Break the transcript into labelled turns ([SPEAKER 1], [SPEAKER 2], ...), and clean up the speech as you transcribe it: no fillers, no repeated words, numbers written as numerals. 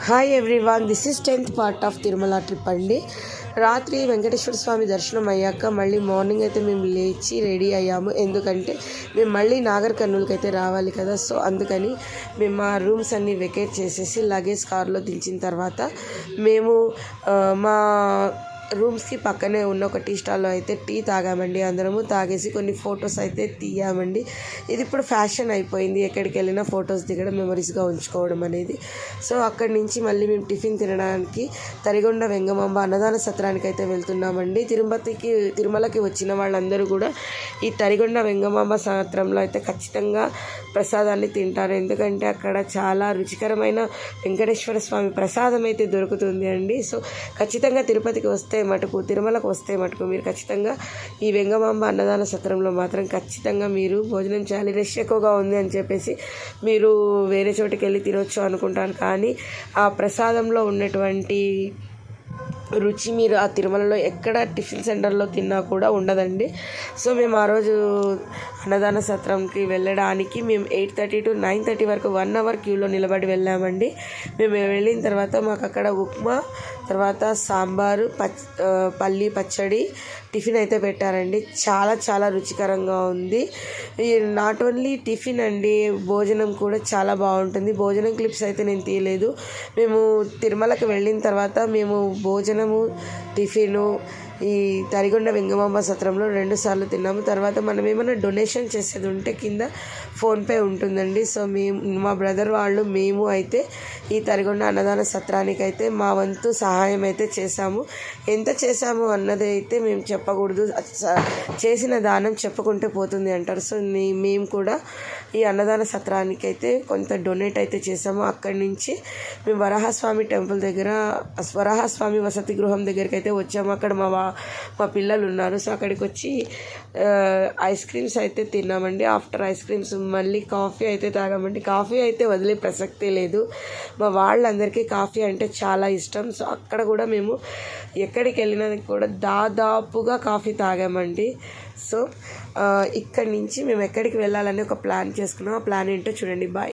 [SPEAKER 1] Hi everyone, this is 10th part of Tirumala trip అండి. రాత్రి వెంకటేశ్వర స్వామి దర్శనం అయ్యాక మళ్ళీ మార్నింగ్ అయితే మేము లేచి రెడీ అయ్యాము. ఎందుకంటే మేము మళ్ళీ నాగర్ కర్నూలుకి అయితే రావాలి కదా. సో అందుకని మేము మా రూమ్స్ అన్నీ వెకేట్ చేసేసి లగేజ్ కార్లో దించిన తర్వాత మేము మా రూమ్స్కి పక్కనే ఉన్న ఒక టీ స్టాల్లో అయితే టీ తాగామండి. అందరము తాగేసి కొన్ని ఫొటోస్ అయితే తీయామండి. ఇది ఇప్పుడు ఫ్యాషన్ అయిపోయింది, ఎక్కడికి వెళ్ళినా ఫొటోస్ దిగడం, మెమరీస్గా ఉంచుకోవడం అనేది. సో అక్కడి నుంచి మళ్ళీ మేము టిఫిన్ తినడానికి తరిగొండ వెంగమాంబ అన్నదాన సత్రానికి అయితే వెళ్తున్నామండి. తిరుమలకి వచ్చిన వాళ్ళందరూ కూడా ఈ తరిగొండ వెంగమాంబ సత్రంలో అయితే ఖచ్చితంగా ప్రసాదాన్ని తింటారు. ఎందుకంటే అక్కడ చాలా రుచికరమైన వెంకటేశ్వర స్వామి ప్రసాదం అయితే దొరుకుతుంది అండి. సో ఖచ్చితంగా తిరుమలకు వస్తే మటుకు మీరు ఖచ్చితంగా ఈ వెంగమాంబ అన్నదాన సత్రంలో మాత్రం ఖచ్చితంగా మీరు భోజనం చేయాలి. రష్ ఎక్కువగా ఉంది అని చెప్పేసి మీరు వేరే చోటికి వెళ్ళి తినొచ్చు అనుకుంటాను, కానీ ఆ ప్రసాదంలో ఉన్నటువంటి రుచి మీరు ఆ తిరుమలలో ఎక్కడ టిఫిన్ సెంటర్లో తిన్నా కూడా ఉండదండి. సో మేము ఆ రోజు అన్నదాన సత్రంకి వెళ్ళడానికి మేము 8:30 to 9:30 వరకు 1 hour క్యూలో నిలబడి వెళ్ళామండి. మేము వెళ్ళిన తర్వాత మాకు అక్కడ ఉప్మా, తర్వాత సాంబారు, పల్లి పచ్చడి టిఫిన్ అయితే పెట్టారండి. చాలా చాలా రుచికరంగా ఉంది. నాట్ ఓన్లీ టిఫిన్ అండి, భోజనం కూడా చాలా బాగుంటుంది. భోజనం క్లిప్స్ అయితే నేను తీయలేదు. మేము తిరుమలకి వెళ్ళిన తర్వాత మేము భోజనము, టిఫిను ఈ తరిగొండ వెంగమాంబ సత్రంలో 2 సార్లు తిన్నాము. తర్వాత మనం ఏమైనా డొనేషన్ చేసేది ఉంటే కింద ఫోన్పే ఉంటుందండి. సో మా బ్రదర్ వాళ్ళు మేము అయితే ఈ తరిగొండ అన్నదాన సత్రానికి అయితే మా వంతు సహాయం అయితే చేశాము. ఎంత చేశాము అన్నది అయితే మేము చెప్పకూడదు, చేసిన దానం చెప్పుకుంటే పోతుంది అంటారు. సో మేము కూడా ఈ అన్నదాన సత్రానికి అయితే కొంత డొనేట్ అయితే చేసాము. అక్కడి నుంచి మేము వరాహస్వామి టెంపుల్ దగ్గర, వరాహస్వామి వసతి గృహం దగ్గరికి అయితే వచ్చాము. అక్కడ మా పిల్లలు ఉన్నారు. సో అక్కడికి వచ్చి ఐస్ క్రీమ్స్ అయితే తిన్నామండి. ఆఫ్టర్ ఐస్ క్రీమ్స్ మళ్ళీ కాఫీ అయితే తాగామండి. కాఫీ అయితే వదిలే ప్రసక్తే లేదు. మా వాళ్ళందరికీ కాఫీ అంటే చాలా ఇష్టం. సో అక్కడ కూడా మేము ఎక్కడికి వెళ్ళినా కూడా దాదాపుగా కాఫీ తాగామండి. సో ఇక్కడి నుంచి మేము ఎక్కడికి వెళ్ళాలని ఒక ప్లాన్ చేసుకున్నాం. ఆ ప్లాన్ ఏంటో చూడండి. బాయ్.